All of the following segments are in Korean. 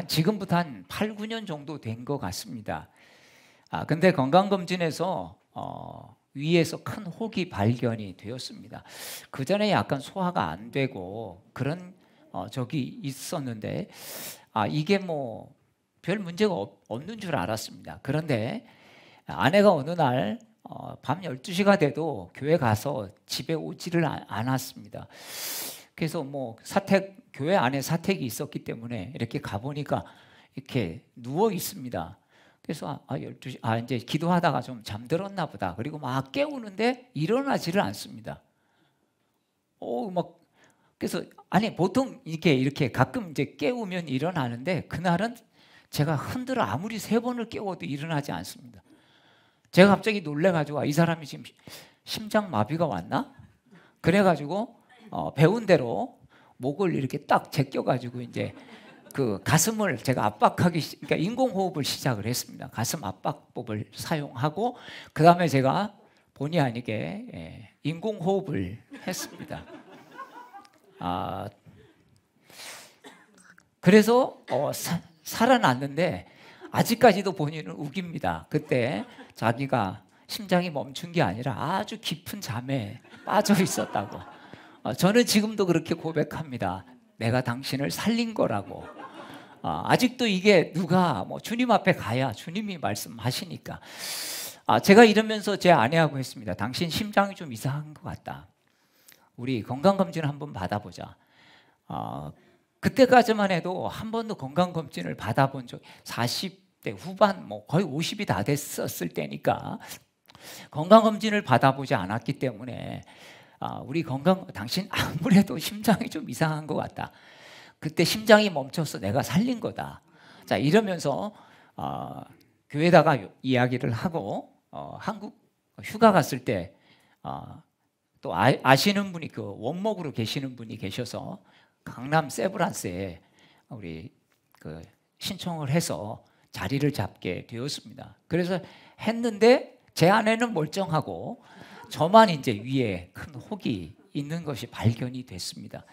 지금부터 한 8, 9년 정도 된 것 같습니다. 근데 건강검진에서 위에서 큰 혹이 발견이 되었습니다. 그 전에 약간 소화가 안 되고 그런 적이 있었는데 이게 뭐 별 문제가 없는 줄 알았습니다. 그런데 아내가 어느 날 밤 12시가 돼도 교회 가서 집에 오지를 않았습니다. 그래서 뭐 교회 안에 사택이 있었기 때문에 이렇게 가보니까 이렇게 누워 있습니다. 그래서 12시 이제 기도하다가 좀 잠들었나 보다. 그리고 막 깨우는데 일어나지를 않습니다. 막 그래서 보통 이렇게 가끔 이제 깨우면 일어나는데 그날은 제가 흔들어 아무리 3번을 깨워도 일어나지 않습니다. 제가 갑자기 놀래가지고 이 사람이 지금 심장 마비가 왔나? 그래가지고 배운 대로 목을 이렇게 딱 제껴가지고 이제 그 가슴을 제가 그러니까 인공호흡을 시작을 했습니다. 가슴 압박법을 사용하고 그 다음에 제가 본의 아니게 인공호흡을 했습니다. 그래서 살아났는데 아직까지도 본인은 우깁니다. 그때 자기가 심장이 멈춘 게 아니라 아주 깊은 잠에 빠져 있었다고. 저는 지금도 그렇게 고백합니다. 내가 당신을 살린 거라고. 아직도 이게 누가 뭐 주님 앞에 가야 주님이 말씀하시니까. 제가 이러면서 제 아내하고 했습니다. 당신 심장이 좀 이상한 것 같다. 우리 건강검진 한번 받아보자. 그때까지만 해도 한 번도 건강검진을 받아본 적 40대 후반 뭐 거의 50이 다 됐었을 때니까 건강검진을 받아보지 않았기 때문에 당신 아무래도 심장이 좀 이상한 것 같다. 그때 심장이 멈춰서 내가 살린 거다. 자, 이러면서 교회에다가 이야기를 하고 한국 휴가 갔을 때 또 아시는 분이 그 원목으로 계시는 분이 계셔서 강남 세브란스에 우리 그 신청을 해서 자리를 잡게 되었습니다. 그래서 했는데 제 아내는 멀쩡하고 저만 이제 위에 큰 혹이 있는 것이 발견이 됐습니다.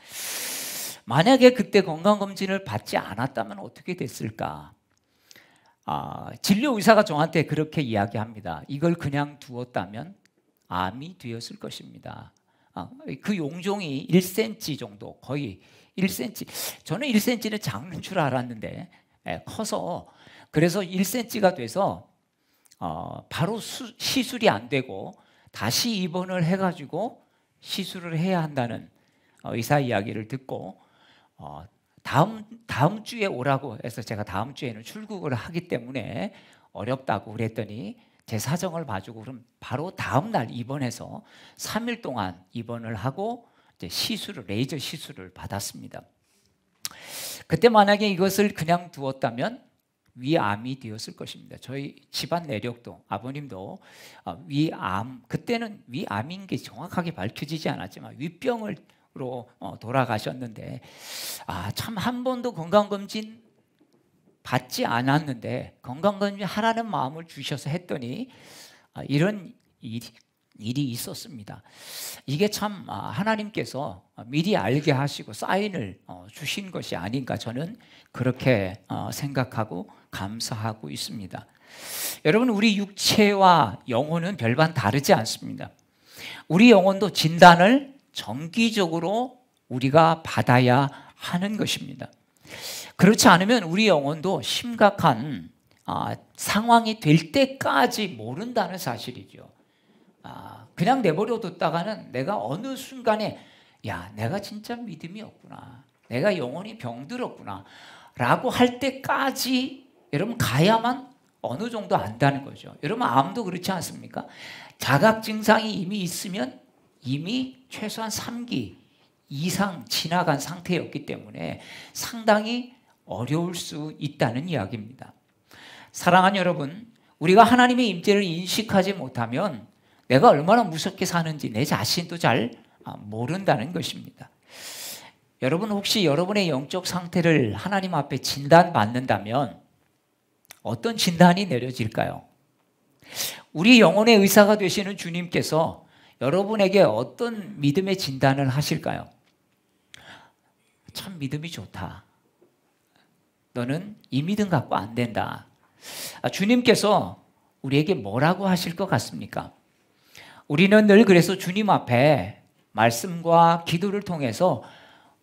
만약에 그때 건강검진을 받지 않았다면 어떻게 됐을까? 진료 의사가 저한테 그렇게 이야기합니다. 이걸 그냥 두었다면 암이 되었을 것입니다. 그 용종이 1cm 정도, 거의 1cm. 저는 1cm는 작은 줄 알았는데 커서 그래서 1cm가 돼서 바로 시술이 안 되고 다시 입원을 해가지고 시술을 해야 한다는 의사 이야기를 듣고 다음 주에 오라고 해서 제가 다음 주에는 출국을 하기 때문에 어렵다고 그랬더니 제 사정을 봐주고 그럼 바로 다음 날 입원해서 3일 동안 입원을 하고 이제 레이저 시술을 받았습니다. 그때 만약에 이것을 그냥 두었다면 위암이 되었을 것입니다. 저희 집안 내력도 아버님도 위암, 그때는 위암인 게 정확하게 밝혀지지 않았지만 위병으로 돌아가셨는데 참 한 번도 건강검진 받지 않았는데 건강검진 하라는 마음을 주셔서 했더니 이런 일이 있었습니다. 이게 참 하나님께서 미리 알게 하시고 사인을 주신 것이 아닌가 저는 그렇게 생각하고 감사하고 있습니다. 여러분, 우리 육체와 영혼은 별반 다르지 않습니다. 우리 영혼도 진단을 정기적으로 우리가 받아야 하는 것입니다. 그렇지 않으면 우리 영혼도 심각한 상황이 될 때까지 모른다는 사실이죠. 그냥 내버려 뒀다가는 내가 어느 순간에 내가 진짜 믿음이 없구나, 내가 영혼이 병들었구나 라고 할 때까지 여러분 가야만 어느 정도 안다는 거죠. 여러분, 암도 그렇지 않습니까? 자각 증상이 이미 있으면 이미 최소한 3기 이상 지나간 상태였기 때문에 상당히 어려울 수 있다는 이야기입니다. 사랑하는 여러분, 우리가 하나님의 임재를 인식하지 못하면 내가 얼마나 무섭게 사는지 내 자신도 잘 모른다는 것입니다. 여러분, 혹시 여러분의 영적 상태를 하나님 앞에 진단받는다면 어떤 진단이 내려질까요? 우리 영혼의 의사가 되시는 주님께서 여러분에게 어떤 믿음의 진단을 하실까요? 참 믿음이 좋다. 너는 이 믿음 갖고 안 된다. 주님께서 우리에게 뭐라고 하실 것 같습니까? 우리는 늘 그래서 주님 앞에 말씀과 기도를 통해서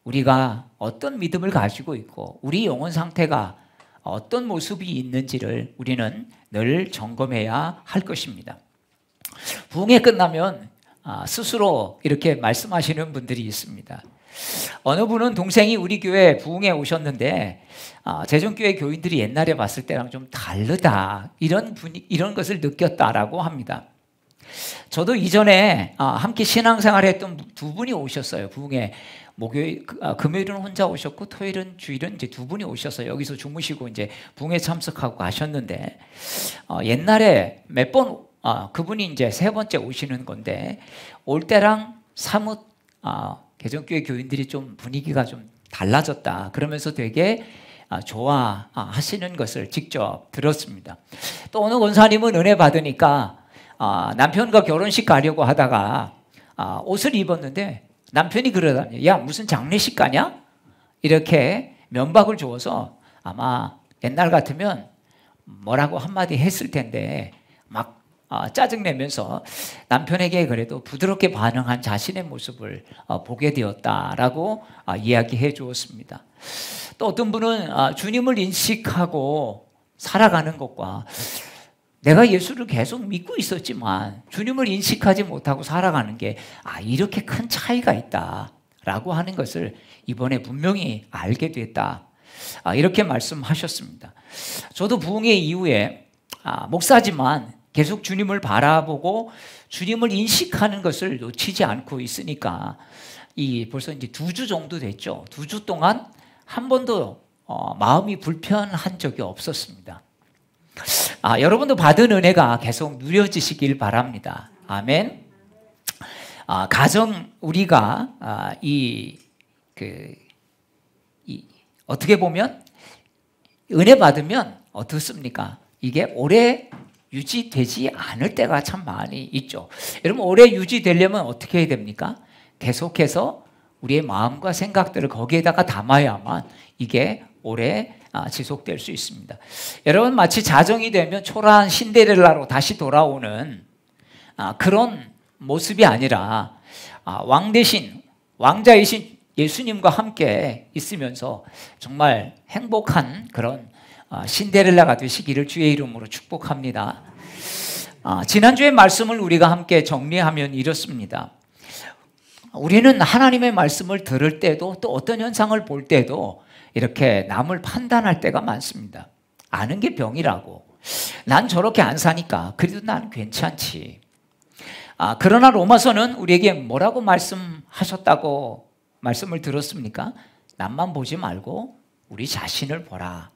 우리가 어떤 믿음을 가지고 있고 우리 영혼 상태가 어떤 모습이 있는지를 우리는 늘 점검해야 할 것입니다. 부흥회 끝나면 스스로 이렇게 말씀하시는 분들이 있습니다. 어느 분은 동생이 우리 교회 부흥회 오셨는데 재정교회 교인들이 옛날에 봤을 때랑 좀 다르다, 이런 것을 느꼈다라고 합니다. 저도 이전에 함께 신앙생활했던 두 분이 오셨어요. 부흥회 금요일은 혼자 오셨고 토요일은 주일은 이제 두 분이 오셔서 여기서 주무시고 이제 부흥회 참석하고 가셨는데 옛날에 몇 번 그분이 이제 세 번째 오시는 건데 올 때랑 사뭇 개정교회 교인들이 좀 분위기가 좀 달라졌다, 그러면서 되게 좋아하시는 것을 직접 들었습니다. 또 어느 권사님은 은혜 받으니까 남편과 결혼식 가려고 하다가 옷을 입었는데 남편이 그러더니 야 무슨 장례식 가냐? 이렇게 면박을 주어서 아마 옛날 같으면 뭐라고 한마디 했을 텐데 막 짜증내면서 남편에게 그래도 부드럽게 반응한 자신의 모습을 보게 되었다라고 이야기해 주었습니다. 또 어떤 분은 주님을 인식하고 살아가는 것과 내가 예수를 계속 믿고 있었지만 주님을 인식하지 못하고 살아가는 게 이렇게 큰 차이가 있다라고 하는 것을 이번에 분명히 알게 됐다, 이렇게 말씀하셨습니다. 저도 부흥회 이후에 목사지만 계속 주님을 바라보고 주님을 인식하는 것을 놓치지 않고 있으니까 벌써 이제 2주 정도 됐죠. 2주 동안 한 번도 마음이 불편한 적이 없었습니다. 여러분도 받은 은혜가 계속 누려지시길 바랍니다. 아멘. 가정 우리가 어떻게 보면 은혜 받으면 어떻습니까? 이게 오래 유지되지 않을 때가 참 많이 있죠. 여러분 오래 유지되려면 어떻게 해야 됩니까? 계속해서 우리의 마음과 생각들을 거기에다가 담아야만 이게 오래 지속될 수 있습니다. 여러분 마치 자정이 되면 초라한 신데렐라로 다시 돌아오는 그런 모습이 아니라 왕자이신 예수님과 함께 있으면서 정말 행복한 그런 신데렐라가 되시기를 주의 이름으로 축복합니다. 지난주의 말씀을 우리가 함께 정리하면 이렇습니다. 우리는 하나님의 말씀을 들을 때도 또 어떤 현상을 볼 때도 이렇게 남을 판단할 때가 많습니다. 아는 게 병이라고. 난 저렇게 안 사니까 그래도 난 괜찮지. 그러나 로마서는 우리에게 뭐라고 말씀하셨다고 말씀을 들었습니까? 남만 보지 말고 우리 자신을 보라.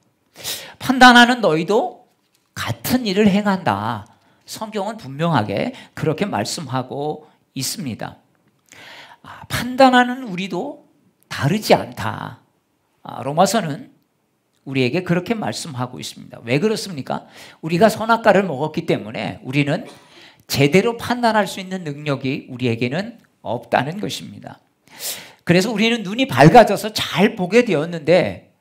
판단하는 너희도 같은 일을 행한다. 성경은 분명하게 그렇게 말씀하고 있습니다. 판단하는 우리도 다르지 않다. 로마서는 우리에게 그렇게 말씀하고 있습니다. 왜 그렇습니까? 우리가 선악과를 먹었기 때문에 우리는 제대로 판단할 수 있는 능력이 우리에게는 없다는 것입니다. 그래서 우리는 눈이 밝아져서 잘 보게 되었는데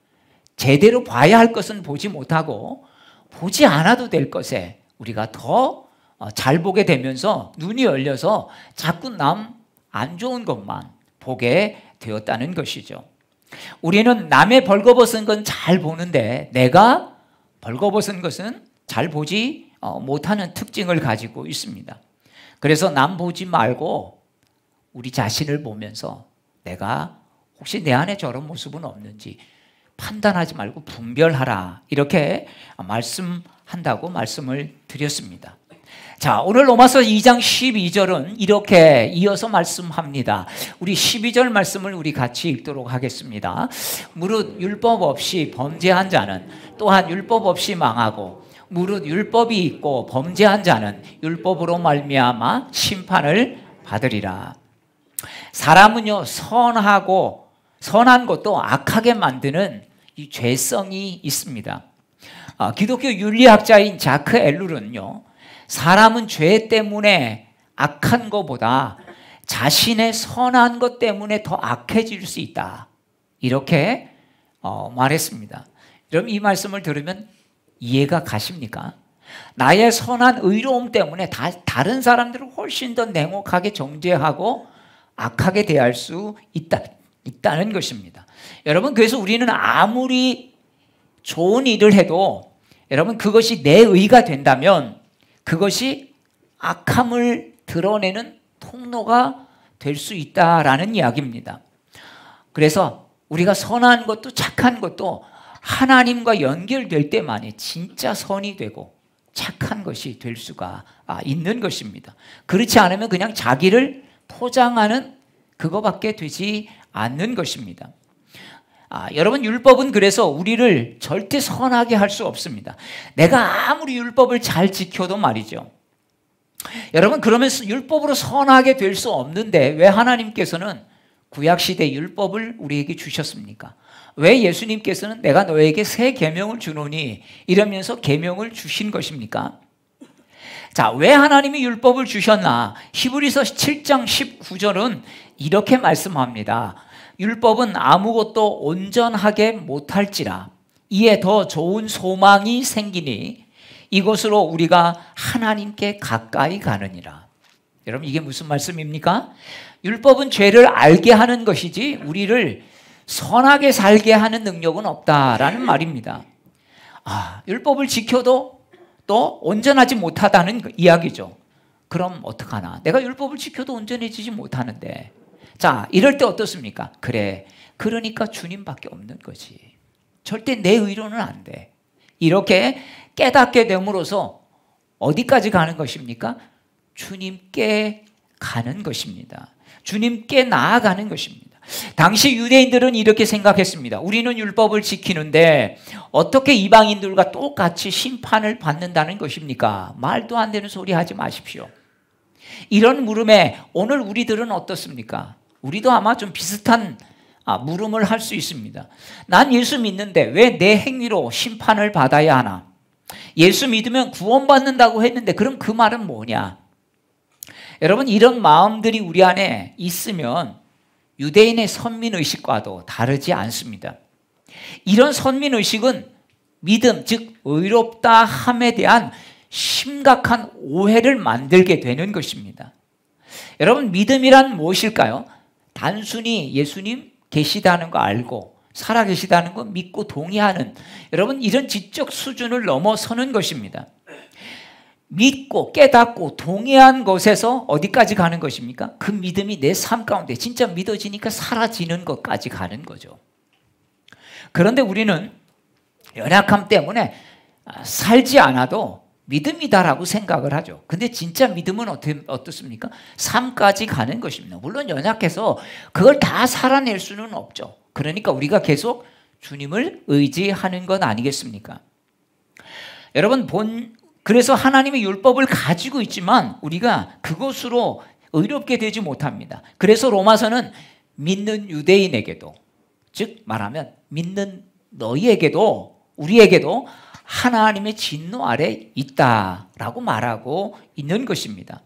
제대로 봐야 할 것은 보지 못하고 보지 않아도 될 것에 우리가 더 잘 보게 되면서 눈이 열려서 자꾸 남 안 좋은 것만 보게 되었다는 것이죠. 우리는 남의 벌거벗은 건 잘 보는데 내가 벌거벗은 것은 잘 보지 못하는 특징을 가지고 있습니다. 그래서 남 보지 말고 우리 자신을 보면서 내가 혹시 내 안에 저런 모습은 없는지 판단하지 말고 분별하라, 이렇게 말씀한다고 말씀을 드렸습니다. 자, 오늘 로마서 2장 12절은 이렇게 이어서 말씀합니다. 우리 12절 말씀을 우리 같이 읽도록 하겠습니다. 무릇 율법 없이 범죄한 자는 또한 율법 없이 망하고 무릇 율법이 있고 범죄한 자는 율법으로 말미암아 심판을 받으리라. 사람은요 선한 것도 악하게 만드는 이 죄성이 있습니다. 기독교 윤리학자인 자크 엘룰은요, 사람은 죄 때문에 악한 것보다 자신의 선한 것 때문에 더 악해질 수 있다, 이렇게 말했습니다. 여러분 이 말씀을 들으면 이해가 가십니까? 나의 선한 의로움 때문에 다른 사람들을 훨씬 더 냉혹하게 정죄하고 악하게 대할 수 있다는 것입니다. 여러분 그래서 우리는 아무리 좋은 일을 해도 여러분 그것이 내 의가 된다면 그것이 악함을 드러내는 통로가 될 수 있다라는 이야기입니다. 그래서 우리가 선한 것도 착한 것도 하나님과 연결될 때만이 진짜 선이 되고 착한 것이 될 수가 있는 것입니다. 그렇지 않으면 그냥 자기를 포장하는 그거밖에 되지 않는 것입니다. 여러분 율법은 그래서 우리를 절대 선하게 할 수 없습니다. 내가 아무리 율법을 잘 지켜도 말이죠. 여러분 그러면서 율법으로 선하게 될 수 없는데 왜 하나님께서는 구약시대 율법을 우리에게 주셨습니까? 왜 예수님께서는 내가 너에게 새 계명을 주노니 이러면서 계명을 주신 것입니까? 자, 왜 하나님이 율법을 주셨나? 히브리서 7장 19절은 이렇게 말씀합니다. 율법은 아무것도 온전하게 못할지라 이에 더 좋은 소망이 생기니 이것으로 우리가 하나님께 가까이 가느니라. 여러분 이게 무슨 말씀입니까? 율법은 죄를 알게 하는 것이지 우리를 선하게 살게 하는 능력은 없다라는 말입니다. 율법을 지켜도 또 온전하지 못하다는 이야기죠. 그럼 어떡하나? 내가 율법을 지켜도 온전해지지 못하는데 자 이럴 때 어떻습니까? 그래 그러니까 주님밖에 없는 거지. 절대 내 의로는 안 돼. 이렇게 깨닫게 됨으로써 어디까지 가는 것입니까? 주님께 가는 것입니다. 주님께 나아가는 것입니다. 당시 유대인들은 이렇게 생각했습니다. 우리는 율법을 지키는데 어떻게 이방인들과 똑같이 심판을 받는다는 것입니까? 말도 안 되는 소리 하지 마십시오. 이런 물음에 오늘 우리들은 어떻습니까? 우리도 아마 좀 비슷한 물음을 할 수 있습니다. 난 예수 믿는데 왜 내 행위로 심판을 받아야 하나? 예수 믿으면 구원받는다고 했는데 그럼 그 말은 뭐냐? 여러분 이런 마음들이 우리 안에 있으면 유대인의 선민의식과도 다르지 않습니다. 이런 선민의식은 믿음, 즉 의롭다 함에 대한 심각한 오해를 만들게 되는 것입니다. 여러분 믿음이란 무엇일까요? 단순히 예수님 계시다는 거 알고 살아계시다는 거 믿고 동의하는 여러분 이런 지적 수준을 넘어서는 것입니다. 믿고 깨닫고 동의한 것에서 어디까지 가는 것입니까? 그 믿음이 내 삶 가운데 진짜 믿어지니까 사라지는 것까지 가는 거죠. 그런데 우리는 연약함 때문에 살지 않아도 믿음이다라고 생각을 하죠. 근데 진짜 믿음은 어떻습니까? 삶까지 가는 것입니다. 물론 연약해서 그걸 다 살아낼 수는 없죠. 그러니까 우리가 계속 주님을 의지하는 건 아니겠습니까? 여러분 그래서 하나님의 율법을 가지고 있지만 우리가 그것으로 의롭게 되지 못합니다. 그래서 로마서는 믿는 유대인에게도 즉 말하면 믿는 너희에게도 우리에게도 하나님의 진노 아래 있다라고 말하고 있는 것입니다.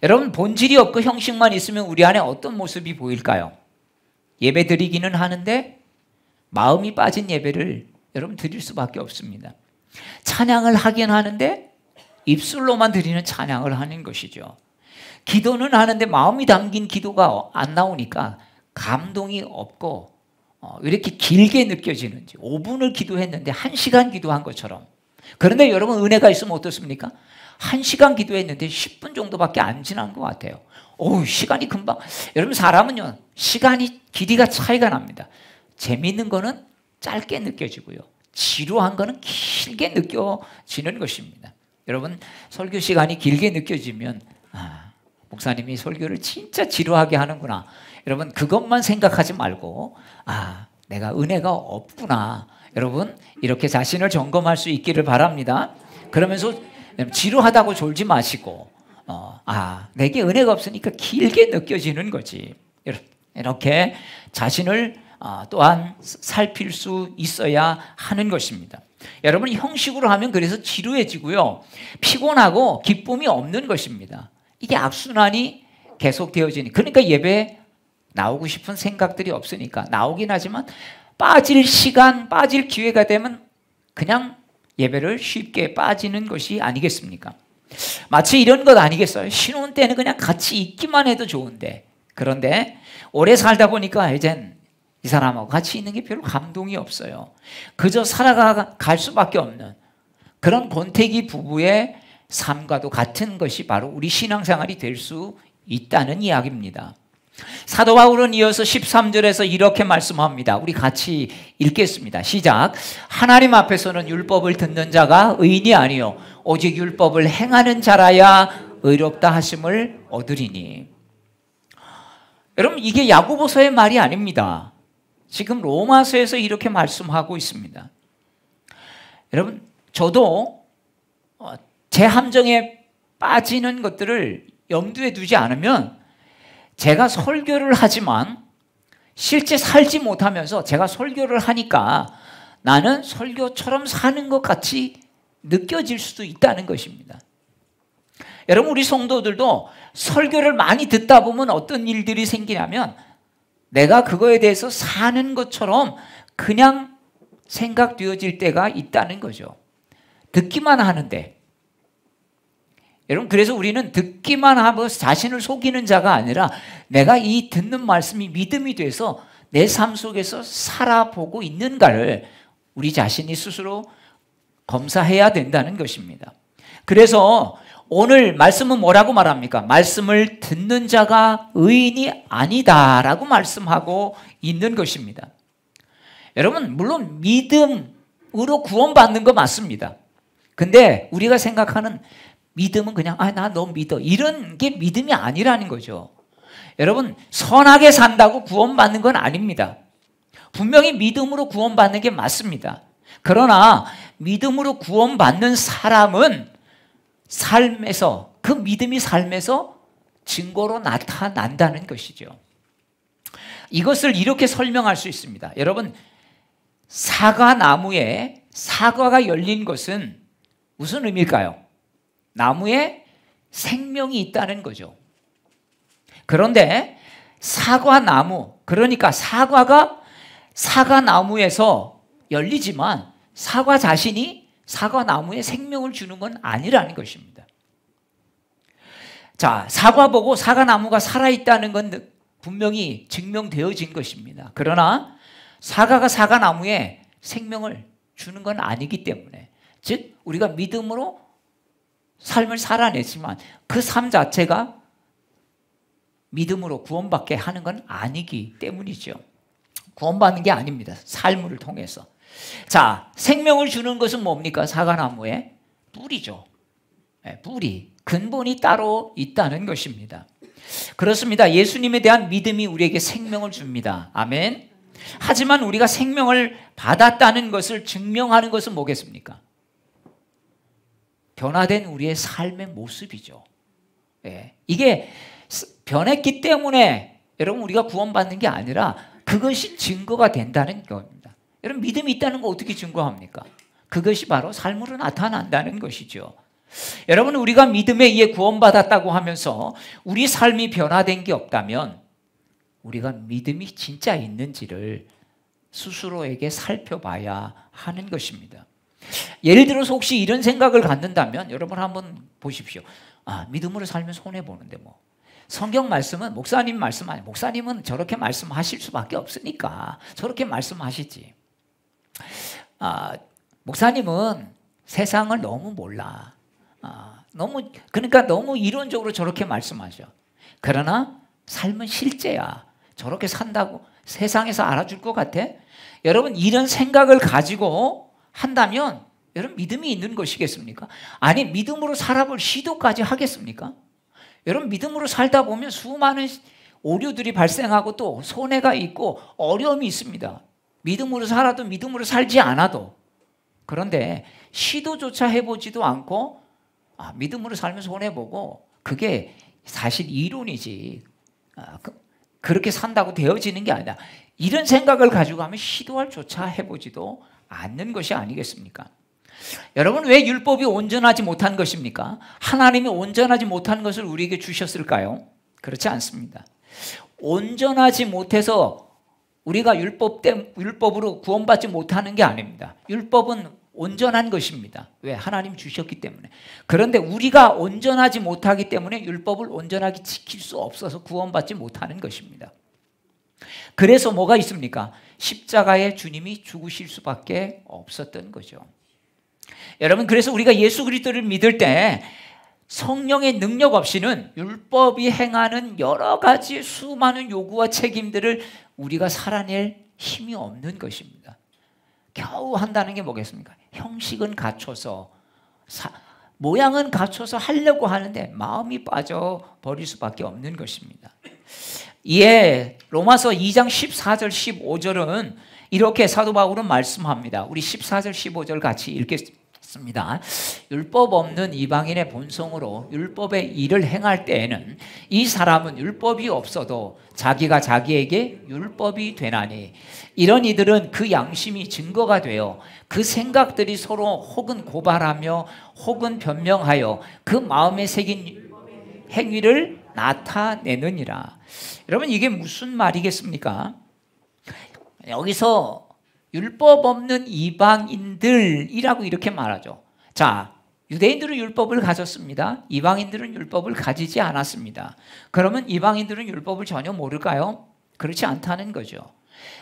여러분 본질이 없고 형식만 있으면 우리 안에 어떤 모습이 보일까요? 예배 드리기는 하는데 마음이 빠진 예배를 여러분 드릴 수밖에 없습니다. 찬양을 하긴 하는데 입술로만 드리는 찬양을 하는 것이죠. 기도는 하는데 마음이 담긴 기도가 안 나오니까 감동이 없고 이렇게 길게 느껴지는지 5분을 기도했는데 1시간 기도한 것처럼. 그런데 여러분 은혜가 있으면 어떻습니까? 1시간 기도했는데 10분 정도밖에 안 지난 것 같아요. 시간이 금방. 여러분 사람은요 시간이 길이가 차이가 납니다. 재미있는 거는 짧게 느껴지고요. 지루한 거는 길게 느껴지는 것입니다. 여러분 설교 시간이 길게 느껴지면 목사님이 설교를 진짜 지루하게 하는구나. 여러분 그것만 생각하지 말고 내가 은혜가 없구나. 여러분 이렇게 자신을 점검할 수 있기를 바랍니다. 그러면서 지루하다고 졸지 마시고 내게 은혜가 없으니까 길게 느껴지는 거지. 이렇게 자신을 또한 살필 수 있어야 하는 것입니다. 여러분 형식으로 하면 그래서 지루해지고요. 피곤하고 기쁨이 없는 것입니다. 이게 악순환이 계속되어지니 그러니까 예배에 나오고 싶은 생각들이 없으니까 나오긴 하지만 빠질 시간, 빠질 기회가 되면 그냥 예배를 쉽게 빠지는 것이 아니겠습니까? 마치 이런 것 아니겠어요? 신혼 때는 그냥 같이 있기만 해도 좋은데, 그런데 오래 살다 보니까 이젠 이 사람하고 같이 있는 게 별로 감동이 없어요. 그저 살아갈 수밖에 없는 그런 권태기 부부의 삶과도 같은 것이 바로 우리 신앙생활이 될 수 있다는 이야기입니다. 사도 바울은 이어서 13절에서 이렇게 말씀합니다. 우리 같이 읽겠습니다. 시작. 하나님 앞에서는 율법을 듣는 자가 의인이 아니요 오직 율법을 행하는 자라야 의롭다 하심을 얻으리니. 여러분, 이게 야고보서의 말이 아닙니다. 지금 로마서에서 이렇게 말씀하고 있습니다. 여러분, 저도 제 함정에 빠지는 것들을 염두에 두지 않으면 제가 설교를 하지만 실제 살지 못하면서 제가 설교를 하니까 나는 설교처럼 사는 것 같이 느껴질 수도 있다는 것입니다. 여러분, 우리 성도들도 설교를 많이 듣다 보면 어떤 일들이 생기냐면 내가 그거에 대해서 사는 것처럼 그냥 생각되어질 때가 있다는 거죠. 듣기만 하는데. 여러분, 그래서 우리는 듣기만 하고 자신을 속이는 자가 아니라 내가 이 듣는 말씀이 믿음이 돼서 내 삶 속에서 살아보고 있는가를 우리 자신이 스스로 검사해야 된다는 것입니다. 그래서 오늘 말씀은 뭐라고 말합니까? 말씀을 듣는 자가 의인이 아니다라고 말씀하고 있는 것입니다. 여러분, 물론 믿음으로 구원받는 거 맞습니다. 근데 우리가 생각하는 믿음은 그냥 나 너 믿어 이런 게 믿음이 아니라는 거죠. 여러분, 선하게 산다고 구원받는 건 아닙니다. 분명히 믿음으로 구원받는 게 맞습니다. 그러나 믿음으로 구원받는 사람은 삶에서, 그 믿음이 삶에서 증거로 나타난다는 것이죠. 이것을 이렇게 설명할 수 있습니다. 여러분, 사과나무에 사과가 열린 것은 무슨 의미일까요? 나무에 생명이 있다는 거죠. 그런데 사과나무, 그러니까 사과가 사과나무에서 열리지만 사과 자신이 사과나무에 생명을 주는 건 아니라는 것입니다. 자, 사과 보고 사과나무가 살아있다는 건 분명히 증명되어진 것입니다. 그러나 사과가 사과나무에 생명을 주는 건 아니기 때문에, 즉 우리가 믿음으로 삶을 살아냈지만 그 삶 자체가 믿음으로 구원받게 하는 건 아니기 때문이죠. 구원받는 게 아닙니다. 삶을 통해서. 자, 생명을 주는 것은 뭡니까? 사과나무의 뿌리죠. 뿌리, 근본이 따로 있다는 것입니다. 그렇습니다. 예수님에 대한 믿음이 우리에게 생명을 줍니다. 아멘. 하지만 우리가 생명을 받았다는 것을 증명하는 것은 뭐겠습니까? 변화된 우리의 삶의 모습이죠. 이게 변했기 때문에 여러분 우리가 구원받는 게 아니라 그것이 증거가 된다는 겁니다. 여러분, 믿음이 있다는 거 어떻게 증거합니까? 그것이 바로 삶으로 나타난다는 것이죠. 여러분, 우리가 믿음에 의해 구원받았다고 하면서 우리 삶이 변화된 게 없다면 우리가 믿음이 진짜 있는지를 스스로에게 살펴봐야 하는 것입니다. 예를 들어서 혹시 이런 생각을 갖는다면 여러분 한번 보십시오. 믿음으로 살면 손해보는데 뭐. 성경 말씀은 목사님 말씀 아니에요. 목사님은 저렇게 말씀하실 수밖에 없으니까 저렇게 말씀하시지. 목사님은 세상을 너무 몰라. 그러니까 너무 이론적으로 저렇게 말씀하셔. 그러나 삶은 실제야. 저렇게 산다고 세상에서 알아줄 것 같아? 여러분, 이런 생각을 가지고 한다면 여러분 믿음이 있는 것이겠습니까? 아니, 믿음으로 살아볼 시도까지 하겠습니까? 여러분, 믿음으로 살다 보면 수많은 오류들이 발생하고 또 손해가 있고 어려움이 있습니다. 믿음으로 살아도 믿음으로 살지 않아도. 그런데 시도조차 해보지도 않고 믿음으로 살면 손해보고 그게 사실 이론이지 그렇게 산다고 되어지는 게 아니라 이런 생각을 가지고 하면 시도할 조차 해보지도 않는 것이 아니겠습니까? 여러분, 왜 율법이 온전하지 못한 것입니까? 하나님이 온전하지 못한 것을 우리에게 주셨을까요? 그렇지 않습니다. 온전하지 못해서 우리가 율법으로 구원받지 못하는 게 아닙니다. 율법은 온전한 것입니다. 왜? 하나님 주셨기 때문에. 그런데 우리가 온전하지 못하기 때문에 율법을 온전하게 지킬 수 없어서 구원받지 못하는 것입니다. 그래서 뭐가 있습니까? 십자가에 주님이 죽으실 수밖에 없었던 거죠. 여러분, 그래서 우리가 예수 그리스도를 믿을 때 성령의 능력 없이는 율법이 행하는 여러 가지 수많은 요구와 책임들을 우리가 살아낼 힘이 없는 것입니다. 겨우 한다는 게 뭐겠습니까? 형식은 갖춰서 모양은 갖춰서 하려고 하는데 마음이 빠져버릴 수밖에 없는 것입니다. 이에 로마서 2장 14절 15절은 이렇게 사도 바울은 말씀합니다. 우리 14절 15절 같이 읽겠습니다. 율법 없는 이방인의 본성으로 율법의 일을 행할 때에는 이 사람은 율법이 없어도 자기가 자기에게 율법이 되나니 이런 이들은 그 양심이 증거가 되어 그 생각들이 서로 혹은 고발하며 혹은 변명하여 그 마음에 새긴 행위를 나타내느니라. 여러분, 이게 무슨 말이겠습니까? 여기서 율법 없는 이방인들이라고 이렇게 말하죠. 자, 유대인들은 율법을 가졌습니다. 이방인들은 율법을 가지지 않았습니다. 그러면 이방인들은 율법을 전혀 모를까요? 그렇지 않다는 거죠.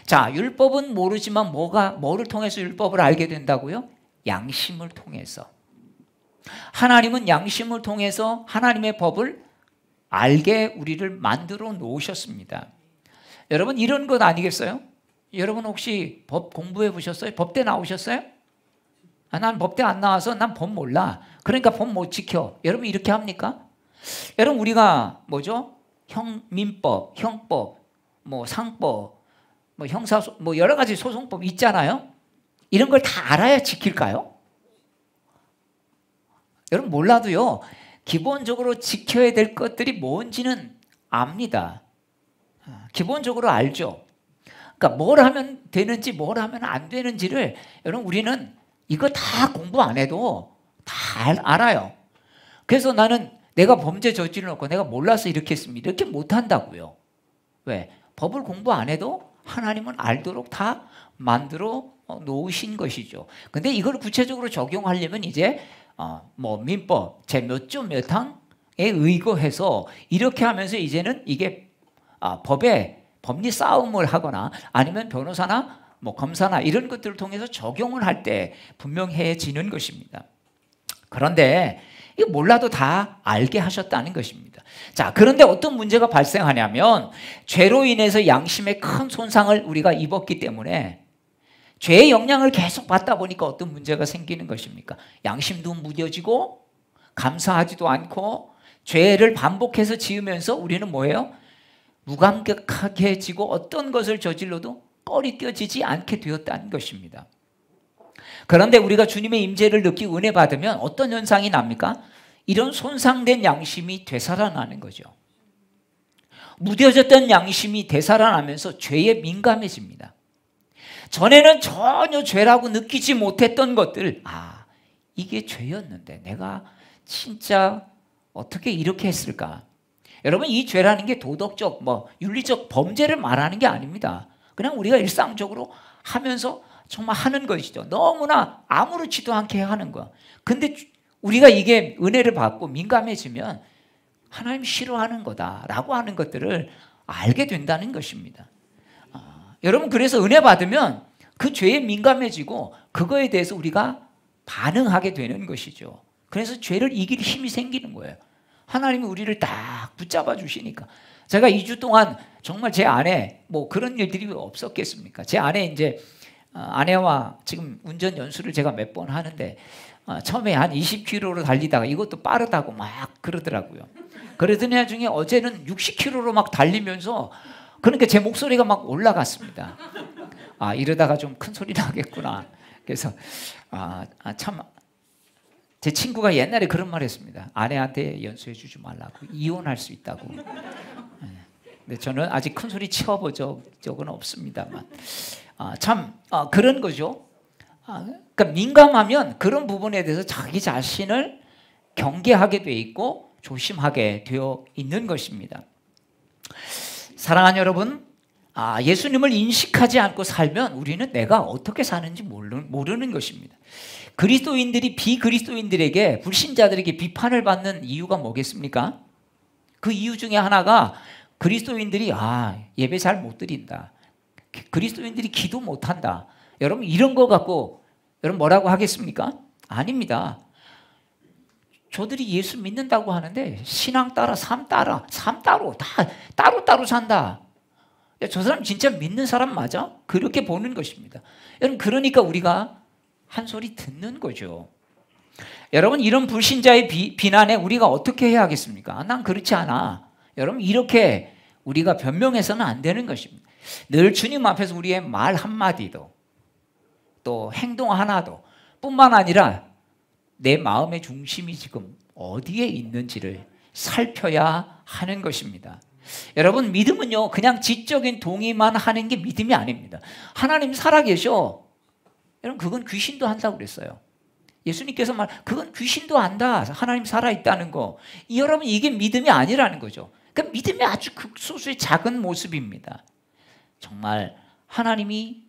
자, 율법은 모르지만 뭐를 통해서 율법을 알게 된다고요? 양심을 통해서. 하나님은 양심을 통해서 하나님의 법을 알게 우리를 만들어 놓으셨습니다. 여러분, 이런 것 아니겠어요? 여러분 혹시 법 공부해 보셨어요? 법대 나오셨어요? 난 법대 안 나와서 난 법 몰라. 그러니까 법 못 지켜. 여러분 이렇게 합니까? 여러분, 우리가 뭐죠? 민법, 형법, 뭐 상법, 뭐 형사, 뭐 여러 가지 소송법 있잖아요. 이런 걸 다 알아야 지킬까요? 여러분, 몰라도요, 기본적으로 지켜야 될 것들이 뭔지는 압니다. 기본적으로 알죠. 그러니까 뭘 하면 되는지 뭘 하면 안 되는지를 여러분, 우리는 이거 다 공부 안 해도 다 알아요. 그래서 나는 내가 범죄 저지르 놓고 내가 몰라서 이렇게 했습니다, 이렇게 못한다고요. 왜? 법을 공부 안 해도 하나님은 알도록 다 만들어 놓으신 것이죠. 근데 이걸 구체적으로 적용하려면 이제 뭐 민법 제 몇 조 몇 항에 의거해서 이렇게 하면서 이제는 이게 법에 법리 싸움을 하거나 아니면 변호사나 뭐 검사나 이런 것들을 통해서 적용을 할 때 분명해지는 것입니다. 그런데 이거 몰라도 다 알게 하셨다는 것입니다. 자, 그런데 어떤 문제가 발생하냐면 죄로 인해서 양심에 큰 손상을 우리가 입었기 때문에 죄의 영향을 계속 받다 보니까 어떤 문제가 생기는 것입니까? 양심도 무뎌지고 감사하지도 않고 죄를 반복해서 지으면서 우리는 뭐예요? 무감각하게 지고 어떤 것을 저질러도 꺼리껴지지 않게 되었다는 것입니다. 그런데 우리가 주님의 임재를 느끼고 은혜 받으면 어떤 현상이 납니까? 이런 손상된 양심이 되살아나는 거죠. 무뎌졌던 양심이 되살아나면서 죄에 민감해집니다. 전에는 전혀 죄라고 느끼지 못했던 것들, 이게 죄였는데 내가 진짜 어떻게 이렇게 했을까? 여러분, 이 죄라는 게 도덕적, 윤리적 범죄를 말하는 게 아닙니다. 그냥 우리가 일상적으로 하면서 정말 하는 것이죠. 너무나 아무렇지도 않게 하는 거야. 근데 우리가 이게 은혜를 받고 민감해지면 하나님 싫어하는 거다라고 하는 것들을 알게 된다는 것입니다. 여러분, 그래서 은혜 받으면 그 죄에 민감해지고 그거에 대해서 우리가 반응하게 되는 것이죠. 그래서 죄를 이길 힘이 생기는 거예요. 하나님이 우리를 딱 붙잡아 주시니까. 제가 2주 동안 정말 제 안에 뭐 그런 일들이 없었겠습니까? 제 안에 이제 아내와 지금 운전 연수를 제가 몇 번 하는데 처음에 한 20km로 달리다가 이것도 빠르다고 막 그러더라고요. 그러더니 나중에 어제는 60km로 막 달리면서 그러니까 제 목소리가 막 올라갔습니다. 이러다가 좀 큰 소리 나겠구나. 그래서 참 제 친구가 옛날에 그런 말 했습니다. 아내한테 연수해 주지 말라고. 이혼할 수 있다고. 근데 저는 아직 큰 소리 치워본 적은 없습니다만 그런 거죠. 그러니까 민감하면 그런 부분에 대해서 자기 자신을 경계하게 돼 있고 조심하게 되어 있는 것입니다. 사랑하는 여러분, 예수님을 인식하지 않고 살면 우리는 내가 어떻게 사는지 모르는 것입니다. 그리스도인들이 비그리스도인들에게, 불신자들에게 비판을 받는 이유가 뭐겠습니까? 그 이유 중에 하나가 그리스도인들이 예배 잘 못 드린다, 그리스도인들이 기도 못한다. 여러분 이런 거 갖고 여러분 뭐라고 하겠습니까? 아닙니다. 저들이 예수 믿는다고 하는데 신앙 따라 삶 따로 다 따로 산다. 저 사람 진짜 믿는 사람 맞아? 그렇게 보는 것입니다. 여러분 그러니까 우리가 한 소리 듣는 거죠. 여러분 이런 불신자의 비난에 우리가 어떻게 해야 하겠습니까? 난 그렇지 않아. 여러분 이렇게 우리가 변명해서는 안 되는 것입니다. 늘 주님 앞에서 우리의 말 한마디도 또 행동 하나도 뿐만 아니라 내 마음의 중심이 지금 어디에 있는지를 살펴야 하는 것입니다. 여러분 믿음은요 그냥 지적인 동의만 하는 게 믿음이 아닙니다. 하나님 살아계셔. 여러분 그건 귀신도 한다고 그랬어요. 예수님께서 그건 귀신도 안다. 하나님 살아있다는 거. 여러분 이게 믿음이 아니라는 거죠. 그러니까 믿음의 아주 극소수의 작은 모습입니다. 정말 하나님이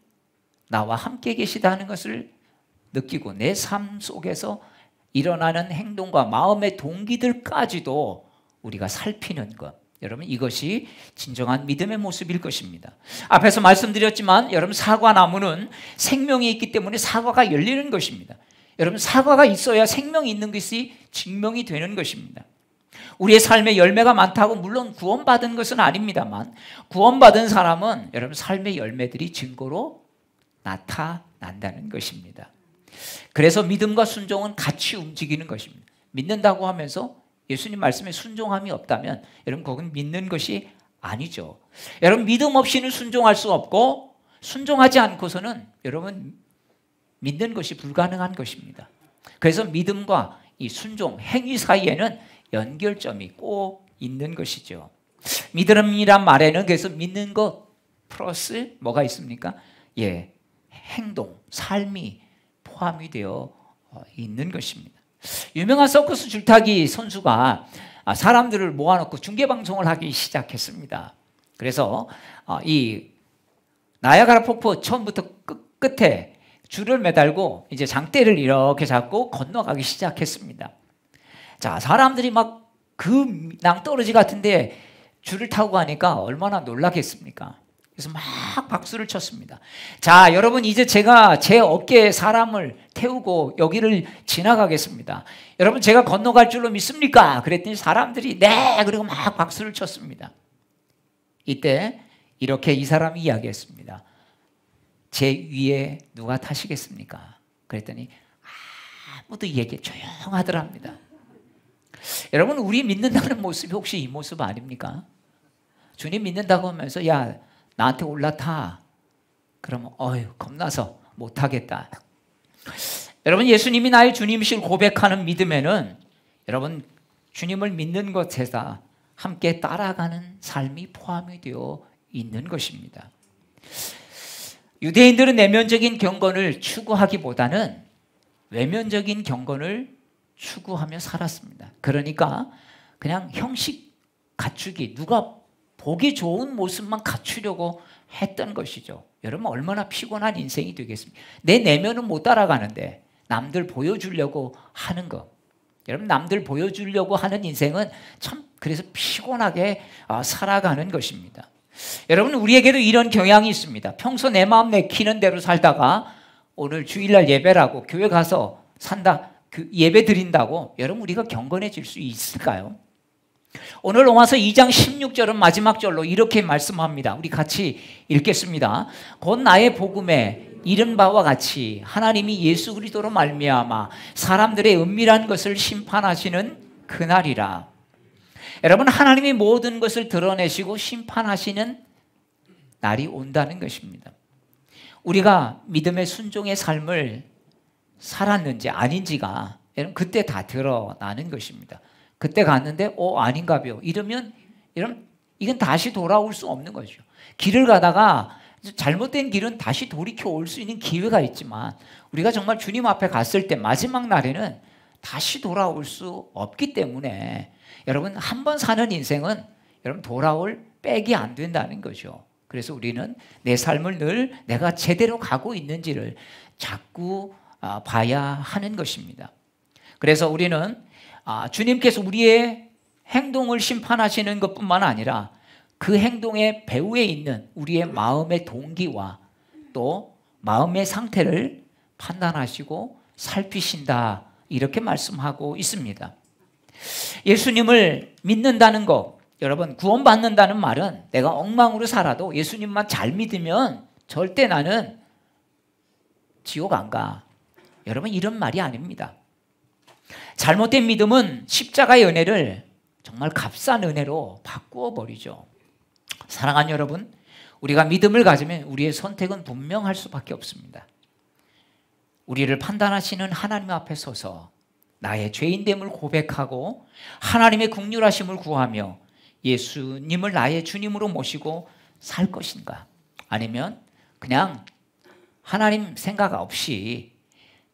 나와 함께 계시다는 것을 느끼고 내 삶 속에서 일어나는 행동과 마음의 동기들까지도 우리가 살피는 것. 여러분 이것이 진정한 믿음의 모습일 것입니다. 앞에서 말씀드렸지만 여러분 사과나무는 생명이 있기 때문에 사과가 열리는 것입니다. 여러분 사과가 있어야 생명이 있는 것이 증명이 되는 것입니다. 우리의 삶에 열매가 많다고 물론 구원받은 것은 아닙니다만 구원받은 사람은 여러분 삶의 열매들이 증거로 나타난다는 것입니다. 그래서 믿음과 순종은 같이 움직이는 것입니다. 믿는다고 하면서 예수님 말씀에 순종함이 없다면 여러분 그건 믿는 것이 아니죠. 여러분 믿음 없이는 순종할 수 없고 순종하지 않고서는 여러분 믿는 것이 불가능한 것입니다. 그래서 믿음과 이 순종, 행위 사이에는 연결점이 꼭 있는 것이죠. 믿음이란 말에는 그래서 믿는 것 플러스 뭐가 있습니까? 행동, 삶이 포함이 되어 있는 것입니다. 유명한 서커스 줄타기 선수가 사람들을 모아놓고 중계방송을 하기 시작했습니다. 그래서 이 나야가라 폭포 처음부터 끝에 줄을 매달고 이제 장대를 이렇게 잡고 건너가기 시작했습니다. 자, 사람들이 막 그 낭떠러지 같은데 줄을 타고 가니까 얼마나 놀라겠습니까? 그래서 막 박수를 쳤습니다. 자, 여러분 이제 제가 제 어깨에 사람을 태우고 여기를 지나가겠습니다. 여러분 제가 건너갈 줄로 믿습니까? 그랬더니 사람들이 네! 그리고 막 박수를 쳤습니다. 이때 이렇게 이 사람이 이야기했습니다. 제 위에 누가 타시겠습니까? 그랬더니 아무도 얘기 조용하더랍니다. 여러분 우리 믿는다는 모습이 혹시 이 모습 아닙니까? 주님 믿는다고 하면서 야 나한테 올라타. 그러면 겁나서 못하겠다. 여러분 예수님이 나의 주님이실 고백하는 믿음에는 여러분 주님을 믿는 것에서 함께 따라가는 삶이 포함이 되어 있는 것입니다. 유대인들은 내면적인 경건을 추구하기보다는 외면적인 경건을 추구하며 살았습니다. 그러니까 그냥 형식 갖추기, 누가 보기 좋은 모습만 갖추려고 했던 것이죠. 여러분 얼마나 피곤한 인생이 되겠습니까? 내 내면은 못 따라가는데 남들 보여주려고 하는 것. 여러분 남들 보여주려고 하는 인생은 참 그래서 피곤하게 살아가는 것입니다. 여러분 우리에게도 이런 경향이 있습니다. 평소 내 마음 내키는 대로 살다가 오늘 주일날 예배라고 교회 가서 그 예배 드린다고 여러분 우리가 경건해질 수 있을까요? 오늘 로마서 2장 16절은 마지막 절로 이렇게 말씀합니다. 우리 같이 읽겠습니다. 곧 나의 복음에 이른 바와 같이 하나님이 예수 그리스도로 말미암아 사람들의 은밀한 것을 심판하시는 그날이라. 여러분 하나님이 모든 것을 드러내시고 심판하시는 날이 온다는 것입니다. 우리가 믿음의 순종의 삶을 살았는지 아닌지가 여러분 그때 다 드러나는 것입니다. 그때 갔는데 아닌가벼 이러면 이건 다시 돌아올 수 없는 거죠. 길을 가다가 잘못된 길은 다시 돌이켜 올 수 있는 기회가 있지만 우리가 정말 주님 앞에 갔을 때 마지막 날에는 다시 돌아올 수 없기 때문에 여러분 한 번 사는 인생은 여러분 돌아올 백이 안 된다는 거죠. 그래서 우리는 내 삶을 늘 내가 제대로 가고 있는지를 자꾸 봐야 하는 것입니다. 그래서 우리는 주님께서 우리의 행동을 심판하시는 것뿐만 아니라 그 행동의 배후에 있는 우리의 마음의 동기와 또 마음의 상태를 판단하시고 살피신다, 이렇게 말씀하고 있습니다. 예수님을 믿는다는 것, 여러분, 구원받는다는 말은 내가 엉망으로 살아도 예수님만 잘 믿으면 절대 나는 지옥 안 가, 여러분, 이런 말이 아닙니다. 잘못된 믿음은 십자가의 은혜를 정말 값싼 은혜로 바꾸어 버리죠. 사랑하는 여러분, 우리가 믿음을 가지면 우리의 선택은 분명할 수밖에 없습니다. 우리를 판단하시는 하나님 앞에 서서 나의 죄인됨을 고백하고 하나님의 긍휼하심을 구하며 예수님을 나의 주님으로 모시고 살 것인가? 아니면 그냥 하나님 생각 없이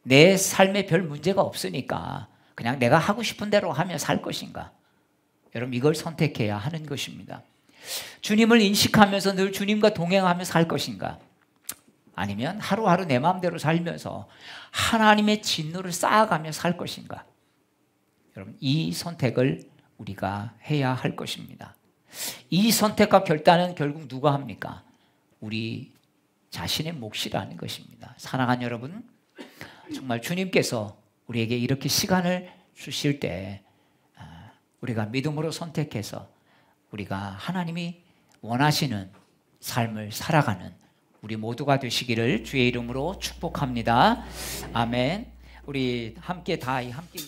내 삶에 별 문제가 없으니까 그냥 내가 하고 싶은 대로 하며 살 것인가? 여러분, 이걸 선택해야 하는 것입니다. 주님을 인식하면서 늘 주님과 동행하며 살 것인가? 아니면 하루하루 내 마음대로 살면서 하나님의 진노를 쌓아가며 살 것인가? 여러분, 이 선택을 우리가 해야 할 것입니다. 이 선택과 결단은 결국 누가 합니까? 우리 자신의 몫이라는 것입니다. 사랑하는 여러분, 정말 주님께서 우리에게 이렇게 시간을 주실 때 우리가 믿음으로 선택해서 우리가 하나님이 원하시는 삶을 살아가는 우리 모두가 되시기를 주의 이름으로 축복합니다. 아멘. 우리 함께 함께